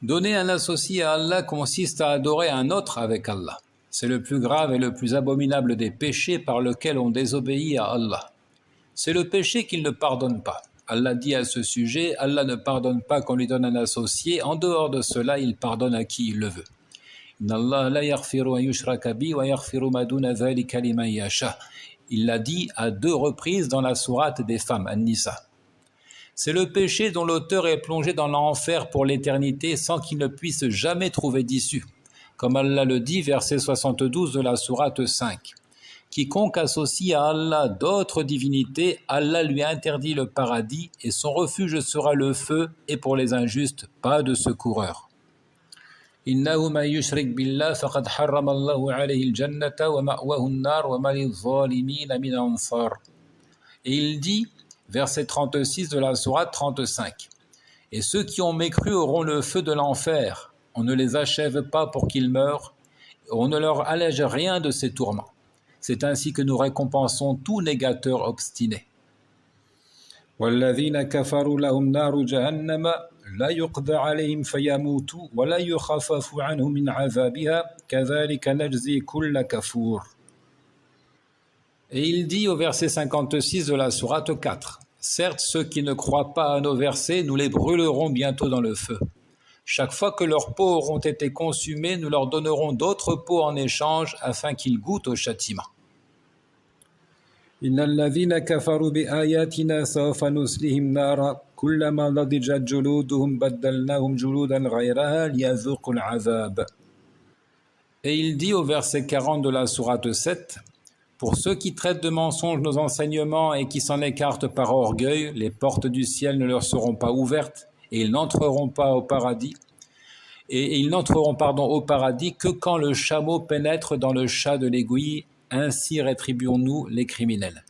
Donner un associé à Allah consiste à adorer un autre avec Allah. C'est le plus grave et le plus abominable des péchés par lequel on désobéit à Allah. C'est le péché qu'il ne pardonne pas. Allah dit à ce sujet, Allah ne pardonne pas qu'on lui donne un associé, en dehors de cela, il pardonne à qui il le veut. Inna Allah la yaghfiru an yushraka bi wa yaghfiru ma duna dhalika liman yasha. Il l'a dit à 2 reprises dans la sourate des femmes, An-Nisa. C'est le péché dont l'auteur est plongé dans l'enfer pour l'éternité sans qu'il ne puisse jamais trouver d'issue. Comme Allah le dit, verset 72 de la sourate 5. Quiconque associe à Allah d'autres divinités, Allah lui interdit le paradis et son refuge sera le feu, et pour les injustes, pas de secoureur. Innahu man yushrik billah faqad harrama Allahu alayhi al-jannata wa ma'wahu an-nar wa ma lil-zalimina min ansar. Et il dit, verset 36 de la sourate 35, « Et ceux qui ont mécru auront le feu de l'enfer. On ne les achève pas pour qu'ils meurent. On ne leur allège rien de ces tourments. C'est ainsi que nous récompensons tout négateur obstiné. » وَالَّذِينَ كَفَرُوا لَهُمْ نَارُ جَهَنَّمَ لَا يُقْضَى عَلَيْهِمْ فَيَمُوتُوا وَلَا يُخَفَّفُ عَنْهُمْ مِنْ عَذَابِهَا كَذَلِكَ نَجْزِي كُلَّ كَفُورٍ. Et il dit au verset 56 de la sourate 4, « Certes, ceux qui ne croient pas à nos versets, nous les brûlerons bientôt dans le feu. Chaque fois que leurs peaux auront été consumées, nous leur donnerons d'autres peaux en échange afin qu'ils goûtent au châtiment. » إن الذين كفروا بآياتنا سوف نصليهم نارا كلما نضجت جلودهم بدلناهم جلودا غيرها ليذوقوا العذاب. Et il dit au verset 40 de la sourate 7, « Pour ceux qui traitent de mensonges nos enseignements et qui s'en écartent par orgueil, les portes du ciel ne leur seront pas ouvertes et ils n'entreront pas au paradis. Et ils n'entreront au paradis que quand le chameau pénètre dans le chat de l'aiguille. Ainsi rétribuons-nous les criminels.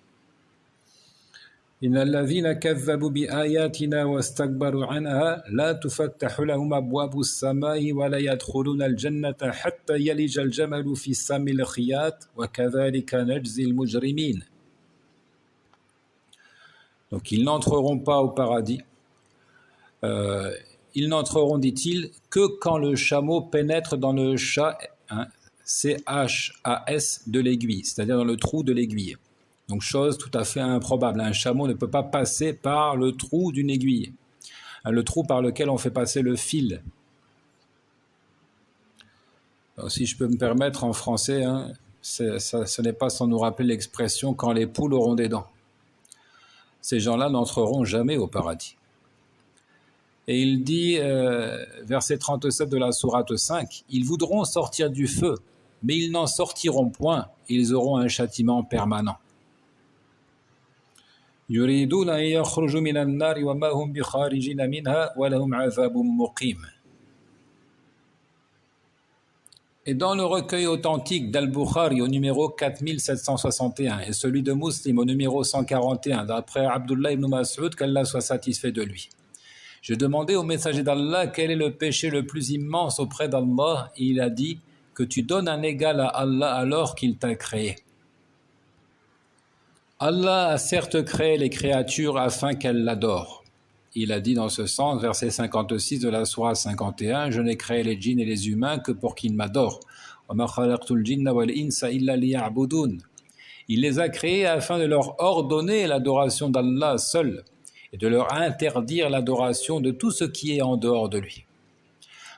إن الذين كذبوا بآياتنا واستكبروا عنها لا تفتح لهم أبواب السماء ولا يدخلون الجنة حتى يلج الجمل في سم الخياط وكذلك نجزي المجرمين. Donc ils n'entreront pas au paradis. Ils n'entreront, dit-il, que quand le chameau pénètre dans le chat, C-H-A-S de l'aiguille, c'est-à-dire dans le trou de l'aiguille. Donc chose tout à fait improbable. Un chameau ne peut pas passer par le trou d'une aiguille, le trou par lequel on fait passer le fil. Alors, si je peux me permettre en français, ce n'est pas sans nous rappeler l'expression « quand les poules auront des dents ». Ces gens-là n'entreront jamais au paradis. Et il dit, verset 37 de la sourate 5, « Ils voudront sortir du feu, mais ils n'en sortiront point, ils auront un châtiment permanent. » يريدون أن يخرجوا من النار وما هم بخارجين منها ولهم عذاب مقيم. Et dans le recueil authentique d'Al-Bukhari au numéro 4761 et celui de Muslim au numéro 141, d'après Abdullah ibn Mas'ud, qu'Allah soit satisfait de lui. Je demandais au messager d'Allah quel est le péché le plus immense auprès d'Allah et il a dit que tu donnes un égal à Allah alors qu'il t'a créé. Allah a certes créé les créatures afin qu'elles l'adorent. Il a dit dans ce sens, verset 56 de la sourate 51, « Je n'ai créé les djinns et les humains que pour qu'ils m'adorent. Il les a créés afin de leur ordonner l'adoration d'Allah seul et de leur interdire l'adoration de tout ce qui est en dehors de lui.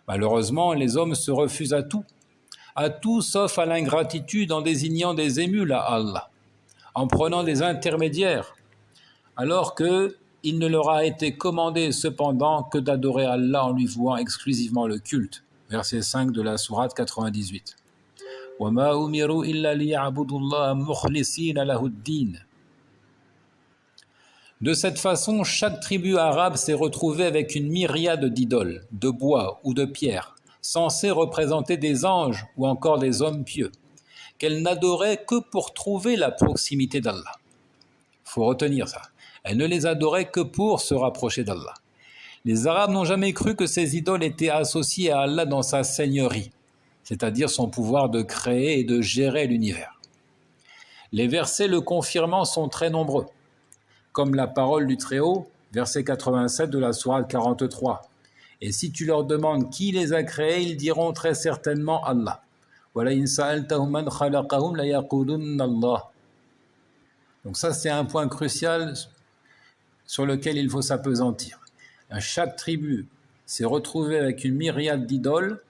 Malheureusement, les hommes se refusent à tout sauf à l'ingratitude en désignant des émules à Allah, en prenant des intermédiaires, alors qu'il ne leur a été commandé cependant que d'adorer Allah en lui vouant exclusivement le culte. Verset 5 de la sourate 98. « وَمَا أُمِرُوا إِلَّا لِيَعْبُدُوا اللَّهَ مُخْلِصِينَ لَهُ الدِّينَ » De cette façon, chaque tribu arabe s'est retrouvée avec une myriade d'idoles, de bois ou de pierre, censées représenter des anges ou encore des hommes pieux, qu'elle n'adorait que pour trouver la proximité d'Allah. Il faut retenir ça. Elle ne les adorait que pour se rapprocher d'Allah. Les Arabes n'ont jamais cru que ces idoles étaient associées à Allah dans sa seigneurie, c'est-à-dire son pouvoir de créer et de gérer l'univers. Les versets le confirmant sont très nombreux, comme la parole du Très-Haut, verset 87 de la sourate 43. Et si tu leur demandes qui les a créés, ils diront très certainement Allah. وَلَئِنْ سَأَلْتَهُمْ مَنْ خَلَقَهُمْ لَيَقُولُنَّ اللَّهُ. Donc ça, c'est un point crucial sur lequel il faut s'appesantir. Chaque tribu s'est retrouvée avec une myriade d'idoles,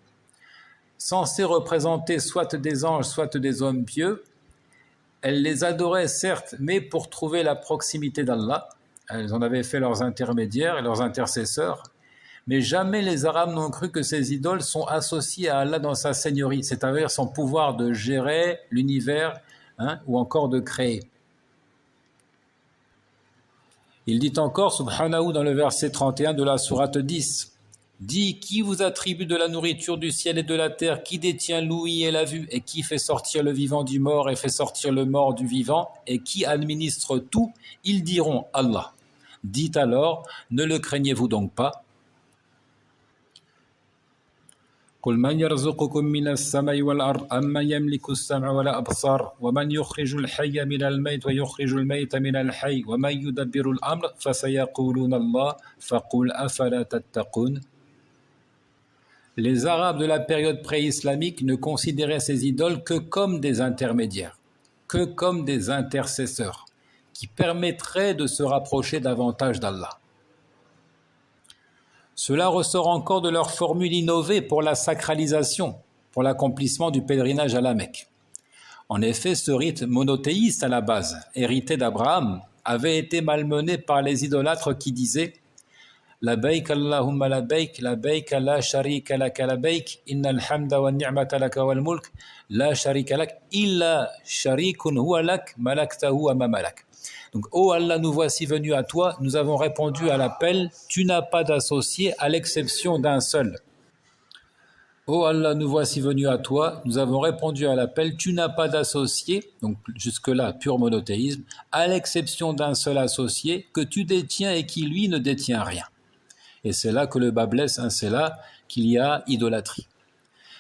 censées représenter soit des anges, soit des hommes pieux. Elles les adoraient certes, mais pour trouver la proximité d'Allah. Elles en avaient fait leurs intermédiaires et leurs intercesseurs. Mais jamais les Arabes n'ont cru que ces idoles sont associées à Allah dans sa seigneurie, c'est-à-dire son pouvoir de gérer l'univers, ou encore de créer. Il dit encore, subhanahu, dans le verset 31 de la sourate 10, « Dis, qui vous attribue de la nourriture du ciel et de la terre, qui détient l'ouïe et la vue, et qui fait sortir le vivant du mort et fait sortir le mort du vivant, et qui administre tout, ils diront Allah. Dites alors, ne le craignez-vous donc pas ?» قل من يرزقكم من السماء والأرض أمن يملك السمع والأبصار ومن يخرج الحي من الميت ويخرج الميت من الحي ومن يدبر الأمر فسيقولون الله فقل أفلا تتقون. Les Arabes de la période pré-islamique ne considéraient ces idoles que comme des intermédiaires, que comme des intercesseurs, qui permettraient de se rapprocher davantage d'Allah. Cela ressort encore de leur formule innovée pour la sacralisation, pour l'accomplissement du pèlerinage à la Mecque. En effet, ce rite monothéiste à la base, hérité d'Abraham, avait été malmené par les idolâtres qui disaient « Labayk Allahumma labayk, labayk la sharika laka labayk, innal hamda wa ni'mata laka wal mulk, la sharika lak, illa sharikun huwa lak, malaktahu wa ma malak. » Donc, ô Allah, nous voici venus à toi, nous avons répondu à l'appel, tu n'as pas d'associé à l'exception d'un seul. Ô Allah, nous voici venus à toi, nous avons répondu à l'appel, tu n'as pas d'associé, donc jusque-là, pur monothéisme, à l'exception d'un seul associé que tu détiens et qui lui ne détient rien. Et c'est là que le bas blesse, c'est là qu'il y a idolâtrie.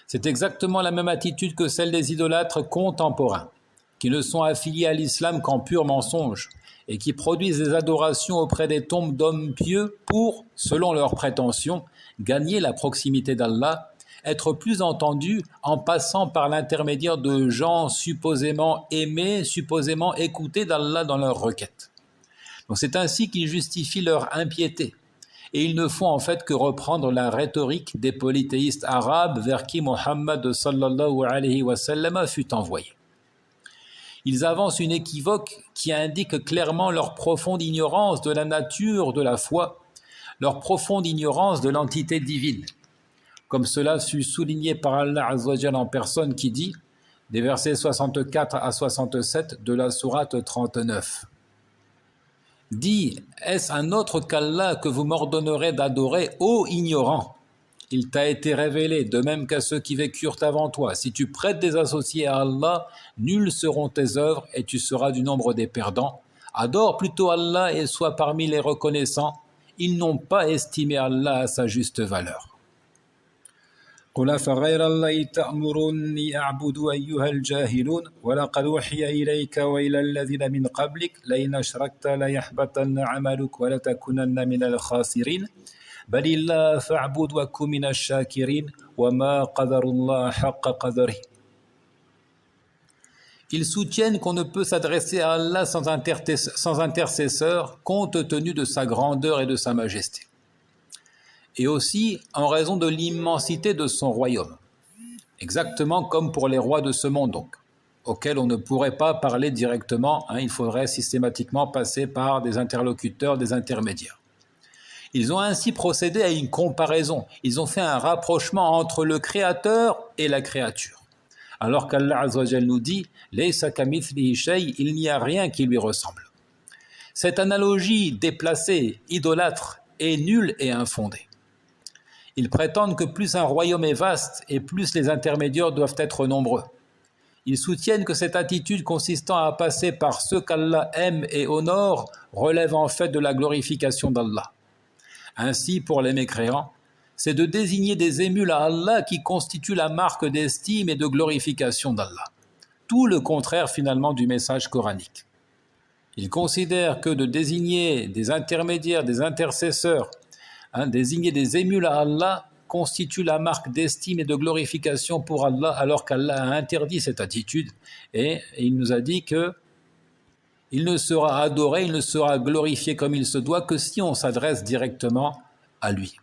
C'est exactement la même attitude que celle des idolâtres contemporains, qui ne sont affiliés à l'islam qu'en pur mensonge, et qui produisent des adorations auprès des tombes d'hommes pieux pour, selon leurs prétentions, gagner la proximité d'Allah, être plus entendus en passant par l'intermédiaire de gens supposément aimés, supposément écoutés d'Allah dans leurs requêtes. Donc c'est ainsi qu'ils justifient leur impiété, et ils ne font en fait que reprendre la rhétorique des polythéistes arabes vers qui Muhammad sallallahu alayhi wa sallam fut envoyé. Ils avancent une équivoque qui indique clairement leur profonde ignorance de la nature de la foi, leur profonde ignorance de l'entité divine. Comme cela fut souligné par Allah Azza wa Jalla en personne qui dit, des versets 64 à 67 de la sourate 39. Dis, est-ce un autre qu'Allah que vous m'ordonnerez d'adorer, ô ignorant ? Il t'a été révélé, de même qu'à ceux qui vécurent avant toi. Si tu prêtes des associés à Allah, nulles seront tes œuvres et tu seras du nombre des perdants. Adore plutôt Allah et sois parmi les reconnaissants. Ils n'ont pas estimé Allah à sa juste valeur. قل أفغير الله تأمروني أعبد أيها الجاهلون ولقد أوحي إليك وإلى الذين من قبلك لئن أشركت ليحبطن عملك ولتكونن من الخاسرين بل الله فاعبد وكن من الشاكرين وما قدر الله حق قدره. Ils soutiennent qu'on ne peut s'adresser à Allah sans intercesseur compte tenu de sa grandeur et de sa majesté. Et aussi en raison de l'immensité de son royaume. Exactement comme pour les rois de ce monde donc, auxquels on ne pourrait pas parler directement, il faudrait systématiquement passer par des interlocuteurs, des intermédiaires. Ils ont ainsi procédé à une comparaison, ils ont fait un rapprochement entre le créateur et la créature. Alors qu'Allah Azza wa Jalla nous dit « Laysa kamithlihi shay » il n'y a rien qui lui ressemble. Cette analogie déplacée, idolâtre, est nulle et infondée. Ils prétendent que plus un royaume est vaste et plus les intermédiaires doivent être nombreux. Ils soutiennent que cette attitude consistant à passer par ceux qu'Allah aime et honore relève en fait de la glorification d'Allah. Ainsi, pour les mécréants, c'est de désigner des émules à Allah qui constituent la marque d'estime et de glorification d'Allah. Tout le contraire finalement du message coranique. Ils considèrent que de désigner des intermédiaires, des intercesseurs, Désigner des émules à Allah constitue la marque d'estime et de glorification pour Allah, alors qu'Allah a interdit cette attitude. Et il nous a dit que il ne sera adoré, il ne sera glorifié comme il se doit que si on s'adresse directement à lui.